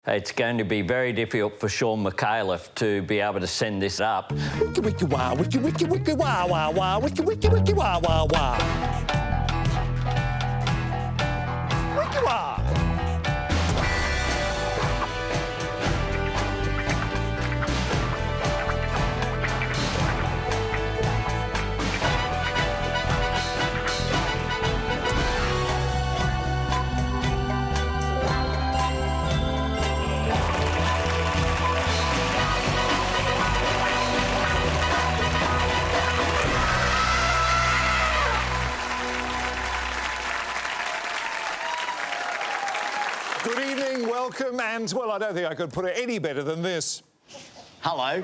It's going to be very difficult for Shaun Micallefs to be able to send this up. Wiki wiki wah, wiki wiki wiki wah wah wah, wiki wiki wiki wah wah wah. Wiki wah. Good evening, welcome, and, well, I don't think I could put it any better than this. Hello.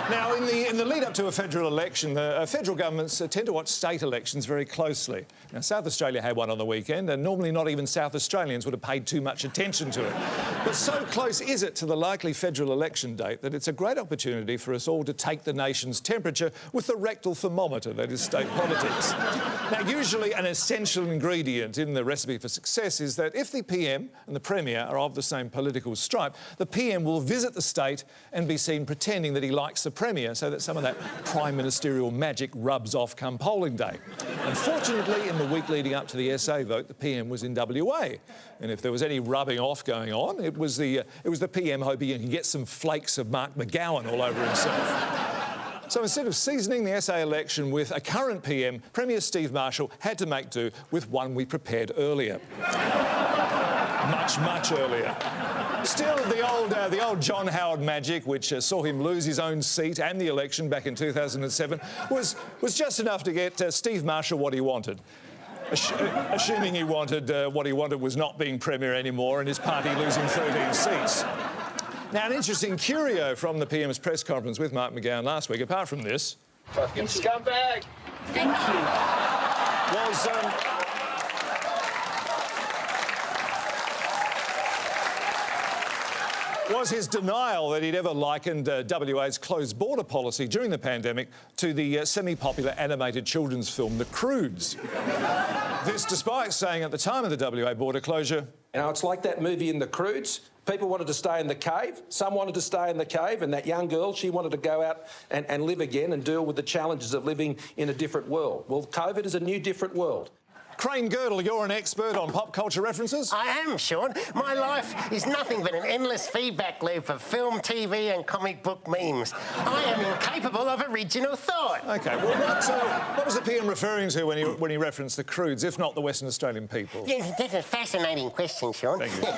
Now, in the lead-up to a federal election, the federal governments tend to watch state elections very closely. Now, South Australia had one on the weekend, and normally not even South Australians would have paid too much attention to it. But so close is it to the likely federal election date that it's a great opportunity for us all to take the nation's temperature with the rectal thermometer that is state politics. Now, usually an essential ingredient in the recipe for success is that if the PM and the Premier are of the same political stripe, the PM will visit the state and be seen pretending that he likes the Premier so that some of that prime ministerial magic rubs off come polling day. Unfortunately, in the week leading up to the SA vote, the PM was in WA. And if there was any rubbing off going on, it was the PM hoping he could get some flakes of Mark McGowan all over himself. So instead of seasoning the SA election with a current PM, Premier Steve Marshall had to make do with one we prepared earlier. Much earlier. Still, the old John Howard magic, which saw him lose his own seat and the election back in 2007, was just enough to get Steve Marshall what he wanted. Assuming he wanted what he wanted was not being Premier anymore and his party losing 13 seats. Now, an interesting curio from the PM's press conference with Mark McGowan last week, apart from this... Fucking scumbag! Thank you. was his denial that he'd ever likened WA's closed border policy during the pandemic to the semi-popular animated children's film The Croods. This despite saying at the time of the WA border closure... You know, it's like that movie in The Croods. People wanted to stay in the cave. Some wanted to stay in the cave, and that young girl, she wanted to go out and live again and deal with the challenges of living in a different world. Well, COVID is a new, different world. Crane Girdle, you're an expert on pop culture references? I am, Shaun. My life is nothing but an endless feedback loop of film, TV and comic book memes. I am incapable of original thought. OK, well, what was the PM referring to when he referenced the Croods, if not the Western Australian people? Yeah, that's a fascinating question, Shaun. Thank you.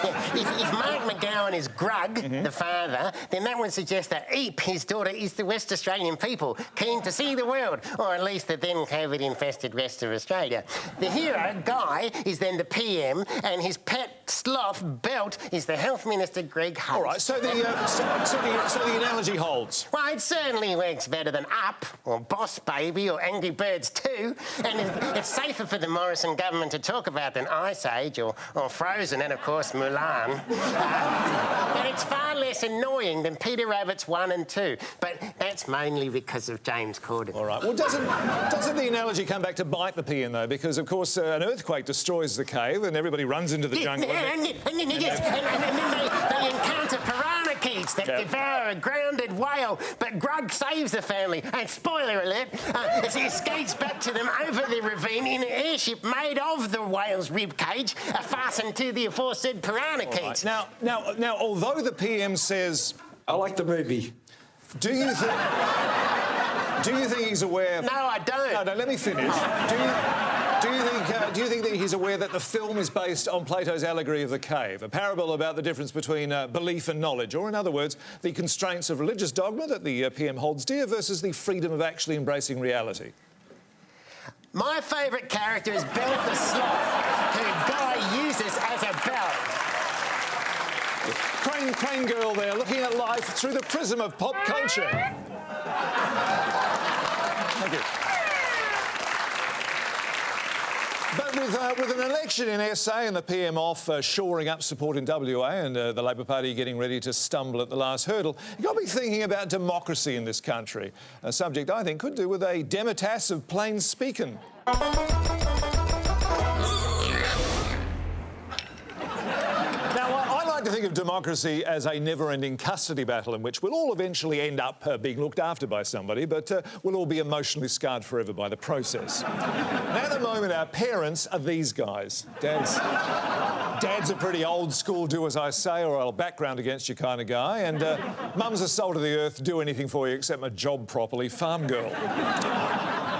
if Mark McGowan is Grug, the father, then that would suggest that Eep, his daughter, is the West Australian people, keen to see the world, or at least the then COVID-infested rest of Australia. The hero, Guy, is then the PM, and his pet sloth, Belt, is the Health Minister, Greg Hunt. All right, so the analogy holds. Well, it certainly works better than Up, or Boss Baby, or Angry Birds 2, and it's safer for the Morrison government to talk about than Ice Age, or Frozen, and, of course, Mulan. But it's far less annoying than Peter Rabbit's 1 and 2, but that's mainly because of James Corden. All right, well, doesn't the analogy come back to bite the PM, though? Because, of course, an earthquake destroys the cave and everybody runs into the jungle. And then they encounter piranha that devour a grounded whale, but Grug saves the family. And spoiler alert, as he escapes back to them over the ravine in an airship made of the whale's rib cage, fastened to the aforesaid piranha keys. Right. Now, although the PM says... I like the movie. Do you think he's aware... No, I don't. No, let me finish. Do you think that he's aware that the film is based on Plato's allegory of the cave, a parable about the difference between belief and knowledge, or in other words, the constraints of religious dogma that the PM holds dear versus the freedom of actually embracing reality? My favourite character is Belt the Sloth, who Guy uses as a belt. Crane Girl there, looking at life through the prism of pop culture. Thank you. But with an election in SA and the PM off shoring up support in WA and the Labor Party getting ready to stumble at the last hurdle, you've got to be thinking about democracy in this country, a subject I think could do with a demitasse of plain speaking. think of democracy as a never-ending custody battle in which we'll all eventually end up being looked after by somebody, but we'll all be emotionally scarred forever by the process. Now, at the moment, our parents are these guys. Dad's a pretty old school, do as I say or I'll background against you kind of guy, and Mum's a soul to the earth, do anything for you except my job properly, farm girl.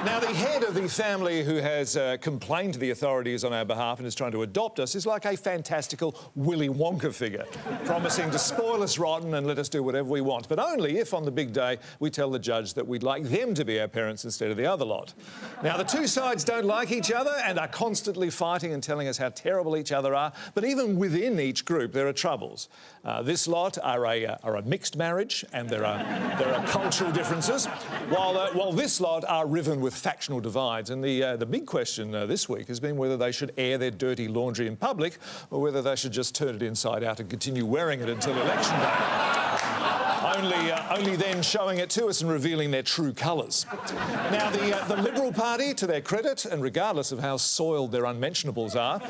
Now, the head of the family who has complained to the authorities on our behalf and is trying to adopt us is like a fantastical Willy Wonka figure, promising to spoil us rotten and let us do whatever we want, but only if on the big day we tell the judge that we'd like them to be our parents instead of the other lot. Now, the two sides don't like each other and are constantly fighting and telling us how terrible each other are, but even within each group there are troubles. This lot are a mixed marriage and there are cultural differences, while this lot are riven with factional divides. And the big question this week has been whether they should air their dirty laundry in public or whether they should just turn it inside out and continue wearing it until election day. Only then showing it to us and revealing their true colours. Now, the Liberal Party, to their credit, and regardless of how soiled their unmentionables are,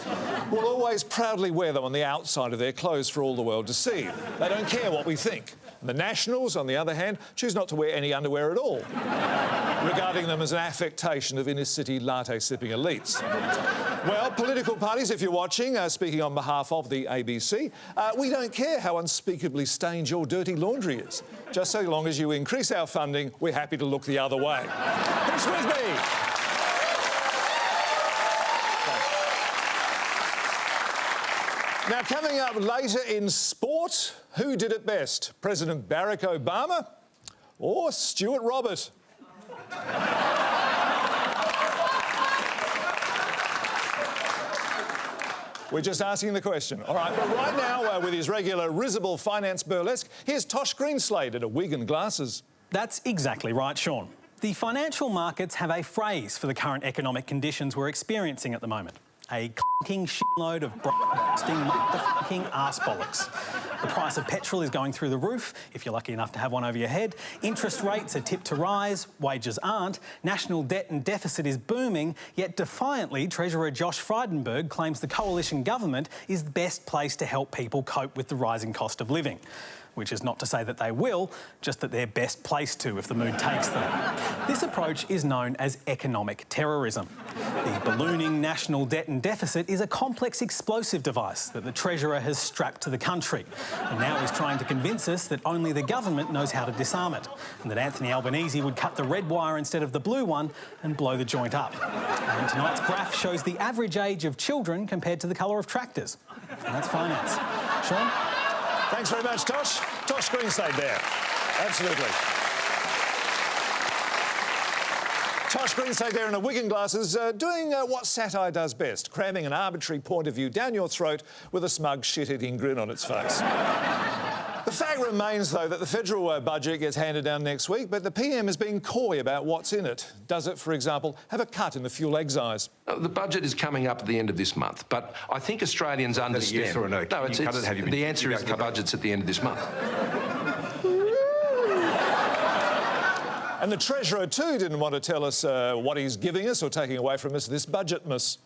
will always proudly wear them on the outside of their clothes for all the world to see. They don't care what we think. And the Nationals, on the other hand, choose not to wear any underwear at all, regarding them as an affectation of inner-city latte-sipping elites. Well, political parties, if you're watching, speaking on behalf of the ABC, we don't care how unspeakably stained your dirty laundry is. Just so long as you increase our funding, we're happy to look the other way. Who's with me? Now, coming up later in sport, who did it best? President Barack Obama or Stuart Robert? We're just asking the question. All right, but right now, with his regular risible finance burlesque, here's Tosh Greenslade in a wig and glasses. That's exactly right, Shaun. The financial markets have a phrase for the current economic conditions we're experiencing at the moment. A clinking shitload of busting motherfucking arse bollocks. The price of petrol is going through the roof, if you're lucky enough to have one over your head. Interest rates are tipped to rise, wages aren't. National debt and deficit is booming, yet defiantly, Treasurer Josh Frydenberg claims the coalition government is the best place to help people cope with the rising cost of living. Which is not to say that they will, just that they're best placed to if the mood takes them. This approach is known as economic terrorism. The ballooning national debt and deficit is a complex explosive device that the Treasurer has strapped to the country, and now he's trying to convince us that only the government knows how to disarm it, and that Anthony Albanese would cut the red wire instead of the blue one and blow the joint up. And tonight's graph shows the average age of children compared to the colour of tractors. And that's finance. Shaun? Thanks very much, Tosh. Tosh Greenslade there. Absolutely. Tosh Greenslade there in a wig and glasses, doing what satire does best, cramming an arbitrary point of view down your throat with a smug, shit-eating grin on its face. The fact remains, though, that the federal budget gets handed down next week, but the PM has been coy about what's in it. Does it, for example, have a cut in the fuel excise? The budget is coming up at the end of this month, but I think Australians understand... Yes or no? No, the answer is the budget's at the end of this month. And the Treasurer, too, didn't want to tell us what he's giving us or taking away from us this budget-miss.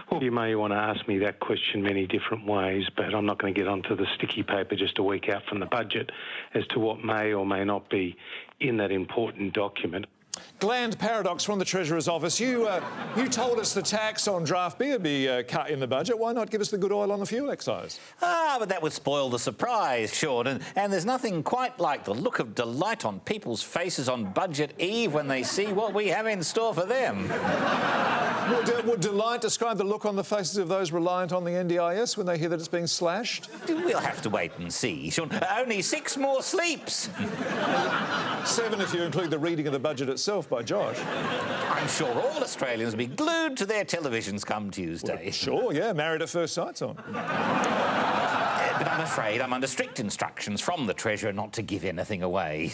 Well, you may want to ask me that question many different ways, but I'm not going to get onto the sticky paper just a week out from the budget as to what may or may not be in that important document. Gland paradox from the Treasurer's office. You told us the tax on draft beer be cut in the budget. Why not give us the good oil on the fuel excise? But that would spoil the surprise, Shaun. And there's nothing quite like the look of delight on people's faces on budget eve when they see what we have in store for them. Would delight describe the look on the faces of those reliant on the NDIS when they hear that it's being slashed? We'll have to wait and see, Shaun. Only 6 more sleeps. 7 if you include the reading of the budget itself by Josh. I'm sure all Australians will be glued to their televisions come Tuesday. Well, sure, yeah, Married at First Sight's on. But I'm afraid I'm under strict instructions from the Treasurer not to give anything away.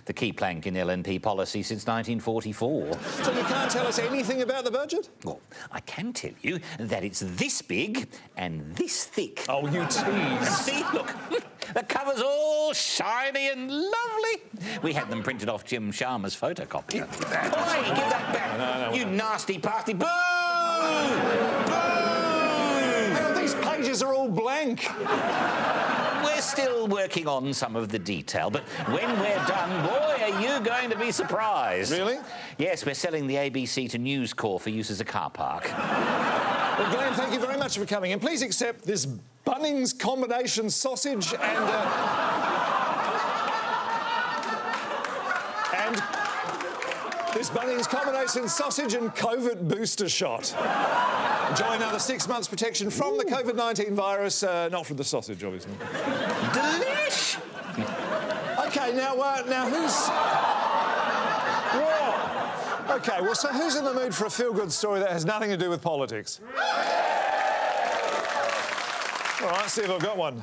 The key plank in LNP policy since 1944. So you can't tell us anything about the budget? Well, I can tell you that it's this big and this thick. Oh, you tease. See, look, the cover's all shiny and lovely. We had them printed off Jim Sharma's photocopier. Oi, give that back, No. you nasty pasty. Boo! Boo! These pages are all blank. We're still working on some of the detail, but when we're done, boy, are you going to be surprised. Really? Yes, we're selling the ABC to News Corp for use as a car park. Well, Glenn, thank you very much for coming in. Please accept this Bunnings combination sausage and this Bunnings combination sausage and COVID booster shot. Enjoy another 6 months protection from the COVID-19 virus, not from the sausage, obviously. Delish! OK, now who's... Whoa. OK, well, so who's in the mood for a feel-good story that has nothing to do with politics? All right, see if I've got one.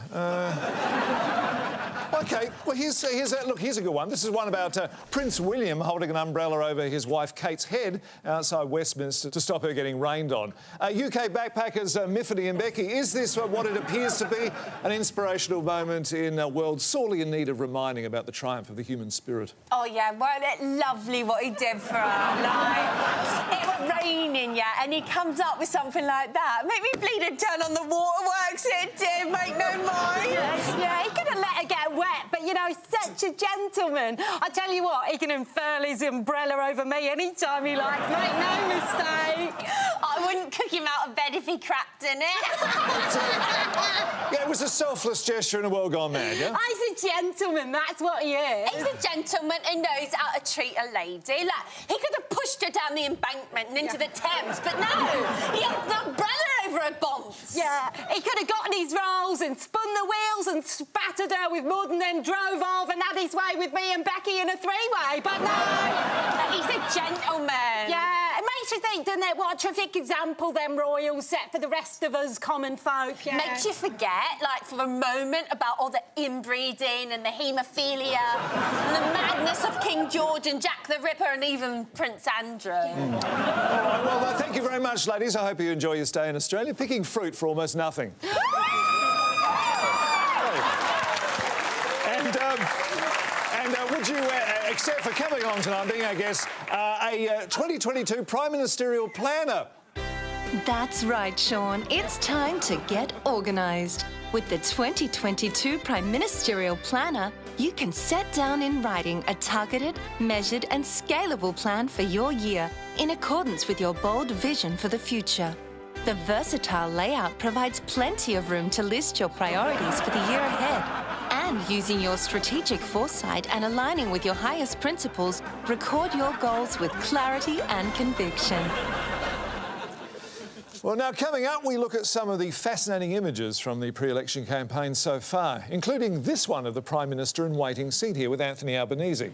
OK, well, here's a good one. This is one about Prince William holding an umbrella over his wife Kate's head outside Westminster to stop her getting rained on. UK backpackers Miffity and Becky, is this what it appears to be? An inspirational moment in a world sorely in need of reminding about the triumph of the human spirit? Oh, yeah, wasn't it lovely what he did for her? Like, it was raining, yeah, and he comes up with something like that. Make me bleed and turn on the waterworks, it did, make no mind. Yeah, he could have let her get wet, but, you know, such a gentleman. I tell you what, he can unfurl his umbrella over me any time he likes, make no mistake. I wouldn't cook him out of bed if he crapped in it. Yeah, it was a selfless gesture in a world gone mad, yeah? He's a gentleman, that's what he is. He's a gentleman and knows how to treat a lady. Like, he could have pushed her down the embankment and into the Thames, but no, he had the umbrella over her bombs. Yeah, he could have gotten his rolls and spun the wheels and spattered her with mud and then drove off and had his way with me and Becky in a three-way, but no, he's a gentleman. Yeah, it makes you think, doesn't it, what a terrific example them royals set for the rest of us common folk. Yeah. Makes you forget, like, for a moment about all the inbreeding and the haemophilia and the madness of King George and Jack the Ripper and even Prince Andrew. All right, well, thank you very much, ladies. I hope you enjoy your stay in Australia, picking fruit for almost nothing. Would you accept for coming on tonight, being our guest, a 2022 Prime Ministerial Planner? That's right, Shaun. It's time to get organised. With the 2022 Prime Ministerial Planner, you can set down in writing a targeted, measured and scalable plan for your year in accordance with your bold vision for the future. The versatile layout provides plenty of room to list your priorities for the year ahead. And using your strategic foresight and aligning with your highest principles, record your goals with clarity and conviction. Well, now, coming up, we look at some of the fascinating images from the pre-election campaign so far, including this one of the Prime Minister in waiting seat here with Anthony Albanese.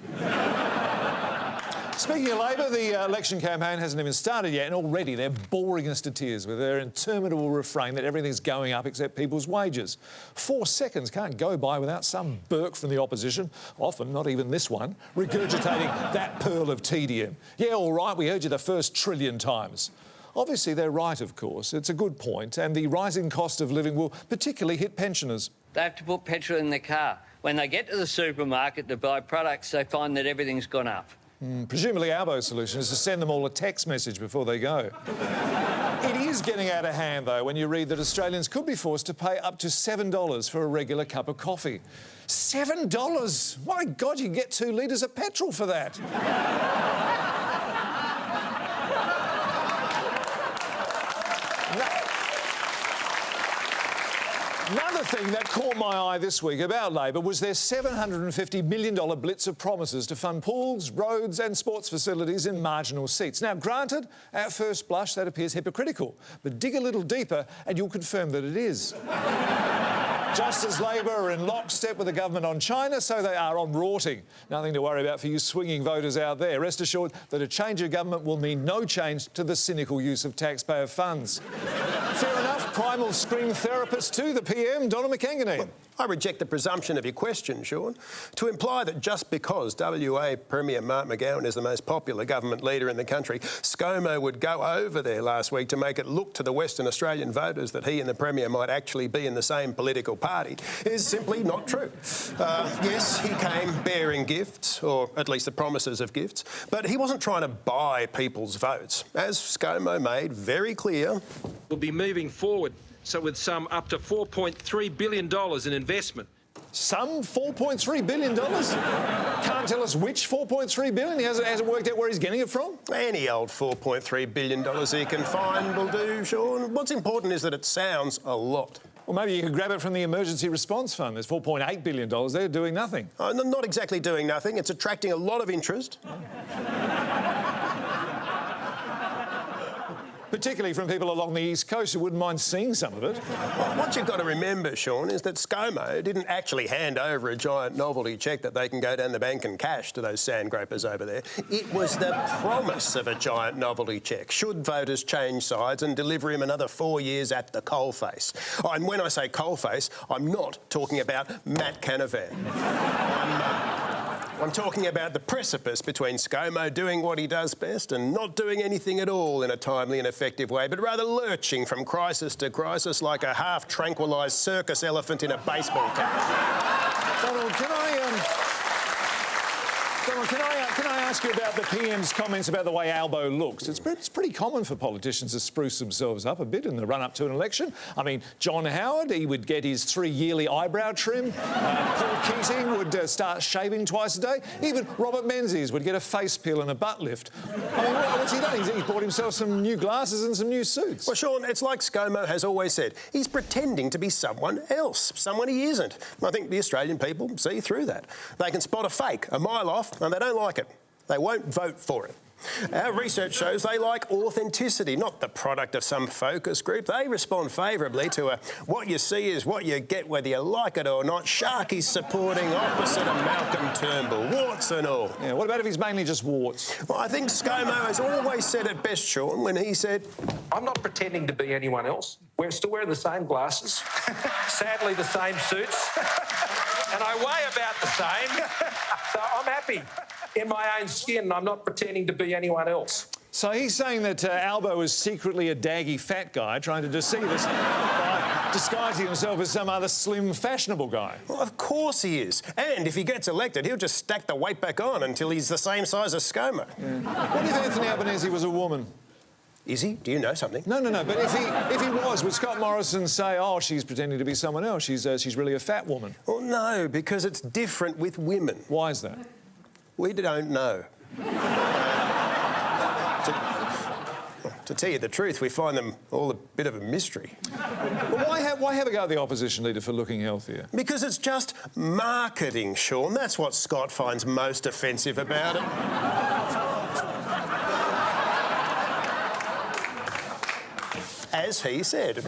Speaking of Labor, the election campaign hasn't even started yet, and already they're boring us to tears with their interminable refrain that everything's going up except people's wages. 4 seconds can't go by without some Burke from the opposition, often not even this one, regurgitating that pearl of tedium. Yeah, all right, we heard you the first trillion times. Obviously, they're right, of course. It's a good point, and the rising cost of living will particularly hit pensioners. They have to put petrol in their car. When they get to the supermarket to buy products, they find that everything's gone up. Presumably Albo's solution is to send them all a text message before they go. It is getting out of hand, though, when you read that Australians could be forced to pay up to $7 for a regular cup of coffee. $7! My God, you can get 2 litres of petrol for that. Another thing that caught my eye this week about Labor was their $750 million blitz of promises to fund pools, roads and sports facilities in marginal seats. Now, granted, at first blush that appears hypocritical, but dig a little deeper and you'll confirm that it is. Just as Labor are in lockstep with the government on China, so they are on rorting. Nothing to worry about for you swinging voters out there. Rest assured that a change of government will mean no change to the cynical use of taxpayer funds. Fair enough, primal scream therapist to the PM, Donna McKengeney. Well, I reject the presumption of your question, Shaun. To imply that just because WA Premier Mark McGowan is the most popular government leader in the country, ScoMo would go over there last week to make it look to the Western Australian voters that he and the Premier might actually be in the same political party is simply not true. Yes, he came bearing gifts, or at least the promises of gifts, but he wasn't trying to buy people's votes. As ScoMo made very clear... We'll be moving forward, so with some up to $4.3 billion in investment Some $4.3 billion? Can't tell us which $4.3 billion? He hasn't worked out where he's getting it from? Any old $4.3 billion he can find will do, Shaun. What's important is that it sounds a lot. Well, maybe you could grab it from the Emergency Response Fund. There's $4.8 billion there doing nothing. Not exactly doing nothing. It's attracting a lot of interest. Particularly from people along the East Coast who wouldn't mind seeing some of it. Well, what you've got to remember, Shaun, is that ScoMo didn't actually hand over a giant novelty cheque that they can go down the bank and cash to those sandgropers over there. It was the promise of a giant novelty cheque, should voters change sides and deliver him another 4 years at the coalface. Oh, and when I say coalface, I'm not talking about Matt Canavan. I'm talking about the precipice between ScoMo doing what he does best and not doing anything at all in a timely and effective way, but rather lurching from crisis to crisis like a half-tranquilised circus elephant in a baseball cap. Donald, can I ask you about the PM's comments about the way Albo looks? It's pretty common for politicians to spruce themselves up a bit in the run-up to an election. I mean, John Howard, he would get his 3-yearly eyebrow trim. Paul Keating would start shaving twice a day. Even Robert Menzies would get a face peel and a butt lift. I mean, what's he done? He's bought himself some new glasses and some new suits. Well, Shaun, it's like ScoMo has always said. He's pretending to be someone else, someone he isn't. I think the Australian people see through that. They can spot a fake a mile off and they don't like it. They won't vote for it. Our research shows they like authenticity, not the product of some focus group. They respond favourably to a what you see is what you get whether you like it or not. Sharky's supporting opposite of Malcolm Turnbull, warts and all. Yeah, what about if he's mainly just warts? Well, I think ScoMo has always said it best, Shaun, when he said, I'm not pretending to be anyone else. We're still wearing the same glasses, sadly the same suits, and I weigh about the same, so I'm happy in my own skin. I'm not pretending to be anyone else. So he's saying that Albo is secretly a daggy fat guy trying to deceive us by disguising himself as some other slim, fashionable guy. Well, of course he is. And if he gets elected, he'll just stack the weight back on until he's the same size as ScoMo. Yeah. What if Anthony Albanese was a woman? Is he? Do you know something? No. But if he was, would Scott Morrison say, oh, she's pretending to be someone else, she's really a fat woman? Well, no, because it's different with women. Why is that? We don't know. To tell you the truth, we find them all a bit of a mystery. Well, why have a go at the opposition leader for looking healthier? Because it's just marketing, Shaun. That's what Scott finds most offensive about it. As he said.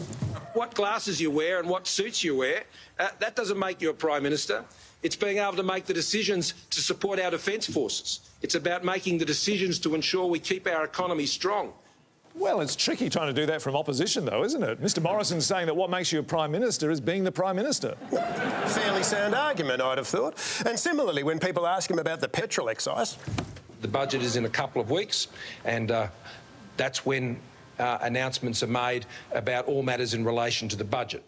What glasses you wear and what suits you wear, that doesn't make you a Prime Minister. It's being able to make the decisions to support our defence forces. It's about making the decisions to ensure we keep our economy strong. Well, it's tricky trying to do that from opposition, though, isn't it? Mr Morrison's saying that what makes you a Prime Minister is being the Prime Minister. Fairly sound argument, I'd have thought. And similarly, when people ask him about the petrol excise... The budget is in a couple of weeks, and that's when announcements are made about all matters in relation to the budget.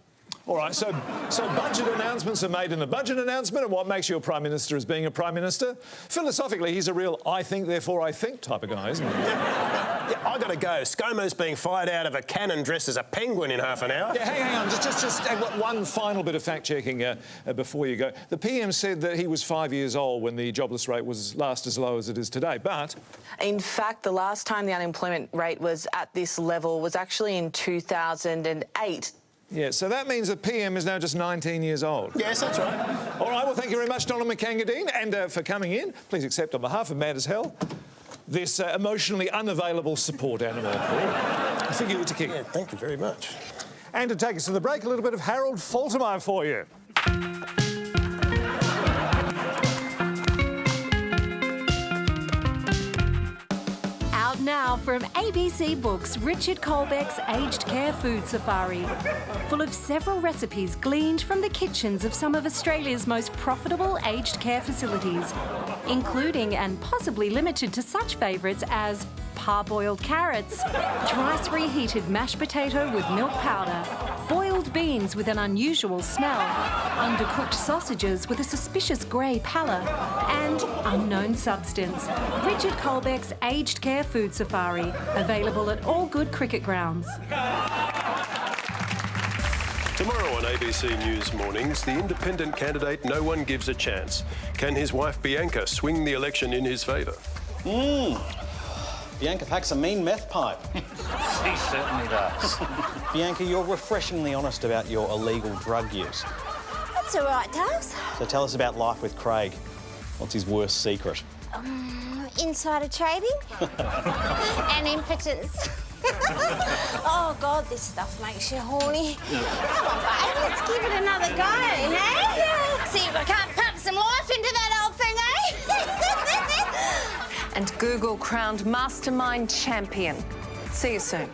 All right, so budget announcements are made in the budget announcement, and what makes you a Prime Minister is being a Prime Minister? Philosophically, he's a real I think, therefore I think type of guy, isn't he? Yeah, I got to go. ScoMo's being fired out of a cannon dressed as a penguin in half an hour. Yeah, hang on, just one final bit of fact-checking before you go. The PM said that he was 5 years old when the jobless rate was last as low as it is today, but... In fact, the last time the unemployment rate was at this level was actually in 2008. Yeah, so that means the PM is now just 19 years old. Yes, that's right. All right, well, thank you very much, Donald McCangadine, and for coming in. Please accept, on behalf of Mad as Hell, this emotionally unavailable support animal for you to kick. Yeah, thank you very much. And to take us to the break, a little bit of Harold Faltermeyer for you. Out now from ABC Books, Richard Colbeck's Aged Care Food Safari. Full of several recipes gleaned from the kitchens of some of Australia's most profitable aged care facilities, including and possibly limited to such favourites as parboiled carrots, thrice reheated mashed potato with milk powder, boiled beans with an unusual smell, undercooked sausages with a suspicious grey pallor, and unknown substance. Richard Colbeck's Aged Care Food Safari, available at all good cricket grounds. Tomorrow on ABC News Mornings, the independent candidate no one gives a chance. Can his wife Bianca swing the election in his favour? Bianca packs a mean meth pipe. She certainly does. Bianca, you're refreshingly honest about your illegal drug use. That's all right, Dales. So tell us about life with Craig. What's his worst secret? Insider trading and impotence. Oh, God, this stuff makes you horny. Come on, babe, let's give it another go, eh? See if I can't pump some life into that old thing, eh? And Google crowned Mastermind Champion. See you soon.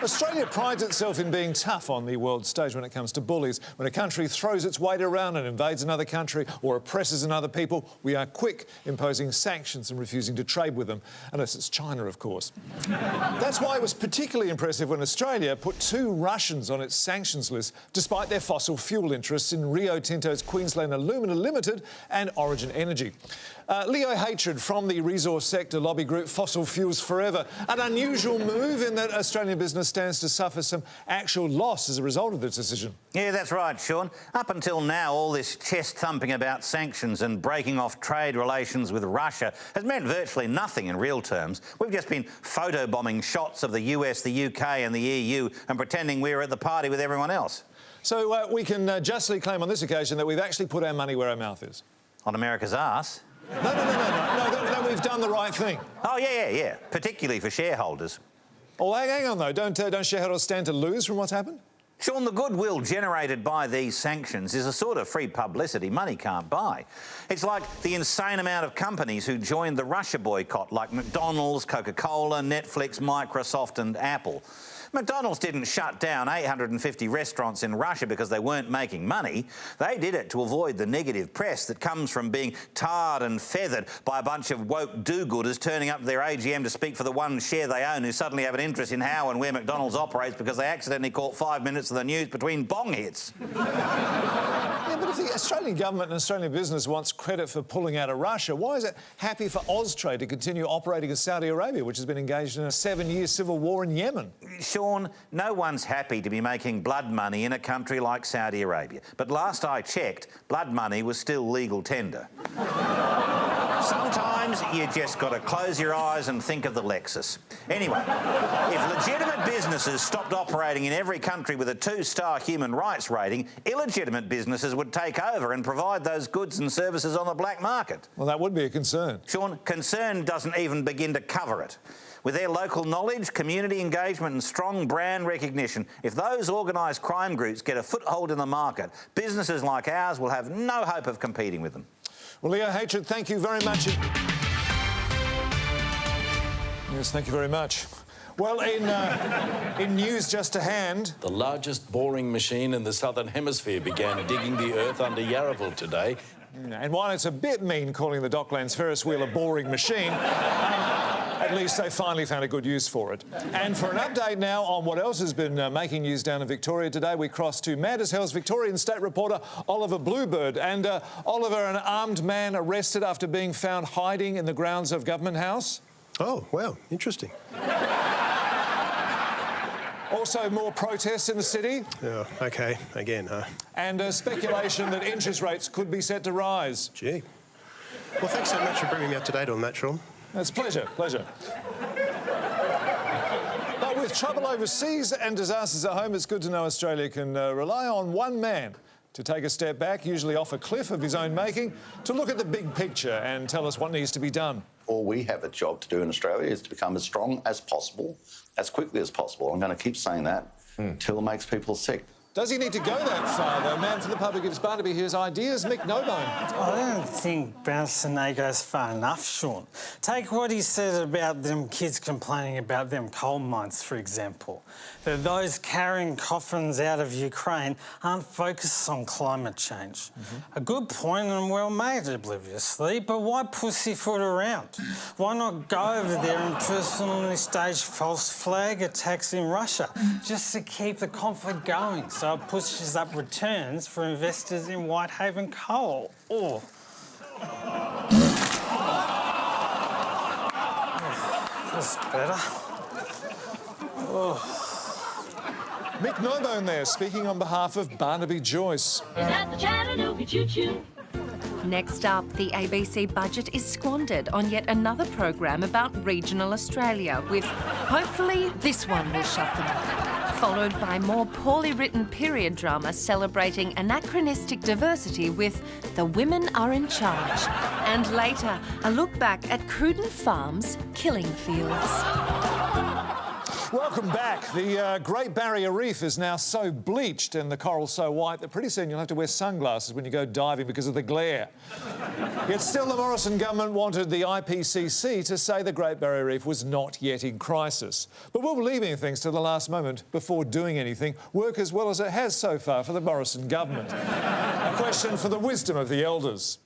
Australia prides itself in being tough on the world stage when it comes to bullies. When a country throws its weight around and invades another country or oppresses another people, we are quick imposing sanctions and refusing to trade with them, unless it's China, of course. That's why it was particularly impressive when Australia put 2 Russians on its sanctions list, despite their fossil fuel interests in Rio Tinto's Queensland Alumina Limited and Origin Energy. Leo Hatred from the resource sector lobby group Fossil Fuels Forever. An unusual move in that Australian business stands to suffer some actual loss as a result of this decision. Yeah, that's right, Shaun. Up until now, all this chest-thumping about sanctions and breaking off trade relations with Russia has meant virtually nothing in real terms. We've just been photobombing shots of the US, the UK and the EU and pretending we're at the party with everyone else. So we can justly claim on this occasion that we've actually put our money where our mouth is. On America's arse? No, we've done the right thing. Oh, yeah. Particularly for shareholders. Oh, hang on, though. Don't shareholders stand to lose from what's happened? Shaun, the goodwill generated by these sanctions is a sort of free publicity money can't buy. It's like the insane amount of companies who joined the Russia boycott, like McDonald's, Coca-Cola, Netflix, Microsoft and Apple. McDonald's didn't shut down 850 restaurants in Russia because they weren't making money. They did it to avoid the negative press that comes from being tarred and feathered by a bunch of woke do-gooders turning up to their AGM to speak for the one share they own who suddenly have an interest in how and where McDonald's operates because they accidentally caught 5 minutes of the news between bong hits. Yeah, but if the Australian government and Australian business wants credit for pulling out of Russia, why is it happy for Austrade to continue operating in Saudi Arabia, which has been engaged in a 7-year civil war in Yemen? Shaun, no one's happy to be making blood money in a country like Saudi Arabia. But last I checked, blood money was still legal tender. Sometimes you just got to close your eyes and think of the Lexus. Anyway, if legitimate businesses stopped operating in every country with a 2-star human rights rating, illegitimate businesses would take over and provide those goods and services on the black market. Well, that would be a concern. Shaun, concern doesn't even begin to cover it. With their local knowledge, community engagement and strong brand recognition, if those organised crime groups get a foothold in the market, businesses like ours will have no hope of competing with them. Well, Leo Hatred, thank you very much. Yes, thank you very much. Well, in news just to hand... The largest boring machine in the Southern Hemisphere began digging the earth under Yarraville today. And while it's a bit mean calling the Docklands Ferris wheel a boring machine, at least they finally found a good use for it. And for an update now on what else has been making news down in Victoria today, we cross to Mad as Hell's Victorian State reporter Oliver Bluebird. And Oliver, an armed man arrested after being found hiding in the grounds of Government House. Oh, wow, interesting. Also, more protests in the city. Oh, OK, again, huh? And speculation that interest rates could be set to rise. Gee. Well, thanks so much for bringing me up to date on that, Shaun. It's a pleasure. But with trouble overseas and disasters at home, it's good to know Australia can rely on one man to take a step back, usually off a cliff of his own making, to look at the big picture and tell us what needs to be done. All we have a job to do in Australia is to become as strong as possible, as quickly as possible. I'm going to keep saying that until it makes people sick. Does he need to go that far, though? Man for the Public gives Barnaby his ideas. Mick Nobone. I don't think Bouncer goes far enough, Shaun. Take what he said about them kids complaining about them coal mines, for example. That those carrying coffins out of Ukraine aren't focused on climate change. A good point and well made, obliviously, but why pussyfoot around? Why not go over there and personally stage false flag attacks in Russia, just to keep the conflict going? So it pushes up returns for investors in Whitehaven coal. Oh. That's better. Oh. Mick Nobone there, speaking on behalf of Barnaby Joyce. Is that the Chattanooga choo-choo? Next up, the ABC budget is squandered on yet another program about regional Australia, with hopefully this one will shut them up. Followed by more poorly written period drama celebrating anachronistic diversity with The Women Are in Charge. And later, a look back at Cruden Farm's killing fields. Welcome back. The Great Barrier Reef is now so bleached and the coral so white that pretty soon you'll have to wear sunglasses when you go diving because of the glare. Yet still the Morrison government wanted the IPCC to say the Great Barrier Reef was not yet in crisis. But we'll be leaving things to the last moment before doing anything work as well as it has so far for the Morrison government. A question for the wisdom of the elders.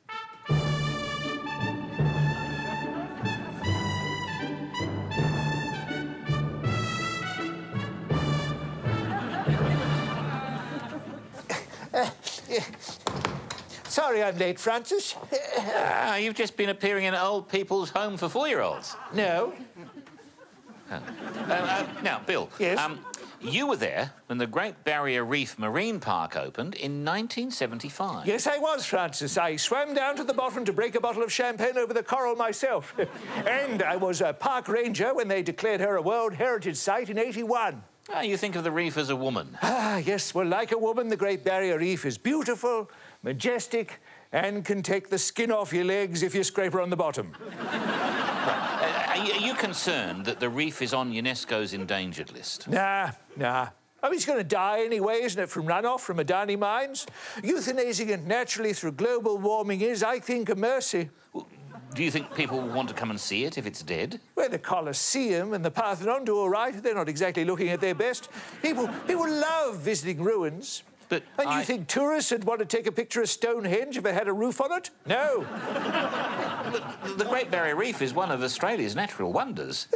Sorry I'm late, Francis. You've just been appearing in an old people's home for 4-year-olds. No. Now, Bill. Yes? You were there when the Great Barrier Reef Marine Park opened in 1975. Yes, I was, Francis. I swam down to the bottom to break a bottle of champagne over the coral myself. And I was a park ranger when they declared her a World Heritage Site in '81. You think of the reef as a woman. Yes. Well, like a woman, the Great Barrier Reef is beautiful, majestic, and can take the skin off your legs if you scrape her on the bottom. Are you concerned that the reef is on UNESCO's endangered list? Nah. I mean, it's going to die anyway, isn't it, from runoff from Adani mines? Euthanizing it naturally through global warming is, I think, a mercy. Do you think people will want to come and see it if it's dead? Well, the Colosseum and the Parthenon do all right. They're not exactly looking at their best. People love visiting ruins. But you think tourists would want to take a picture of Stonehenge if it had a roof on it? No. The Great Barrier Reef is one of Australia's natural wonders.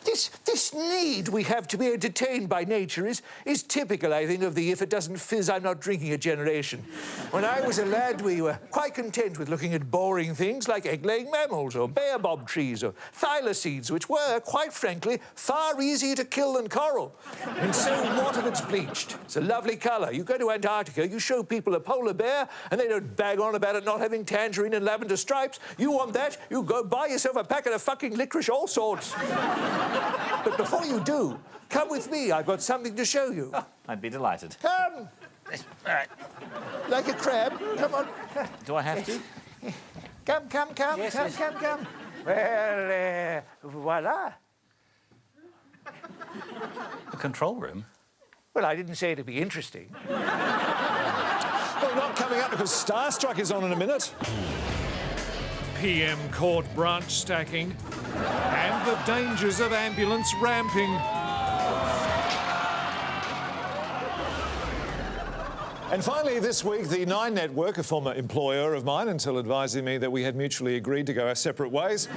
This need we have to be entertained by nature is typical, I think, of the if it doesn't fizz, I'm not drinking it generation. When I was a lad, we were quite content with looking at boring things like egg-laying mammals or baobab trees or thylacines, which were, quite frankly, far easier to kill than coral. And so what if it's bleached? It's a lovely colour. You go to Antarctica, you show people a polar bear, and they don't bag on about it not having tangerine and lavender stripes. You want that? You go buy yourself a packet of fucking licorice, all sorts. But before you do, come with me. I've got something to show you. Oh, I'd be delighted. Come. All right. Like a crab. Come on. Do I have to? Come. Yes, Come. Well, voila. The control room? Well, I didn't say it'd be interesting. Well, not coming up because Starstruck is on in a minute. PM caught branch stacking and the dangers of ambulance ramping. And finally, this week, the Nine Network, a former employer of mine until advising me that we had mutually agreed to go our separate ways,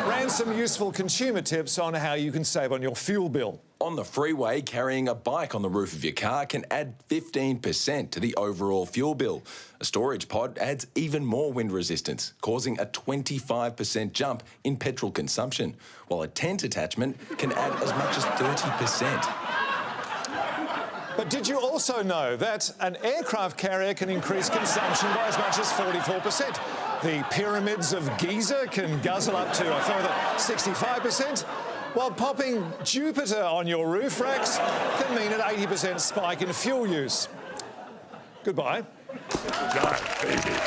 ran some useful consumer tips on how you can save on your fuel bill. On the freeway, carrying a bike on the roof of your car can add 15% to the overall fuel bill. A storage pod adds even more wind resistance, causing a 25% jump in petrol consumption, while a tent attachment can add as much as 30%. But did you also know that an aircraft carrier can increase consumption by as much as 44%? The pyramids of Giza can guzzle up to a further 65%, while popping Jupiter on your roof racks can mean an 80% spike in fuel use. Goodbye. Giant baby.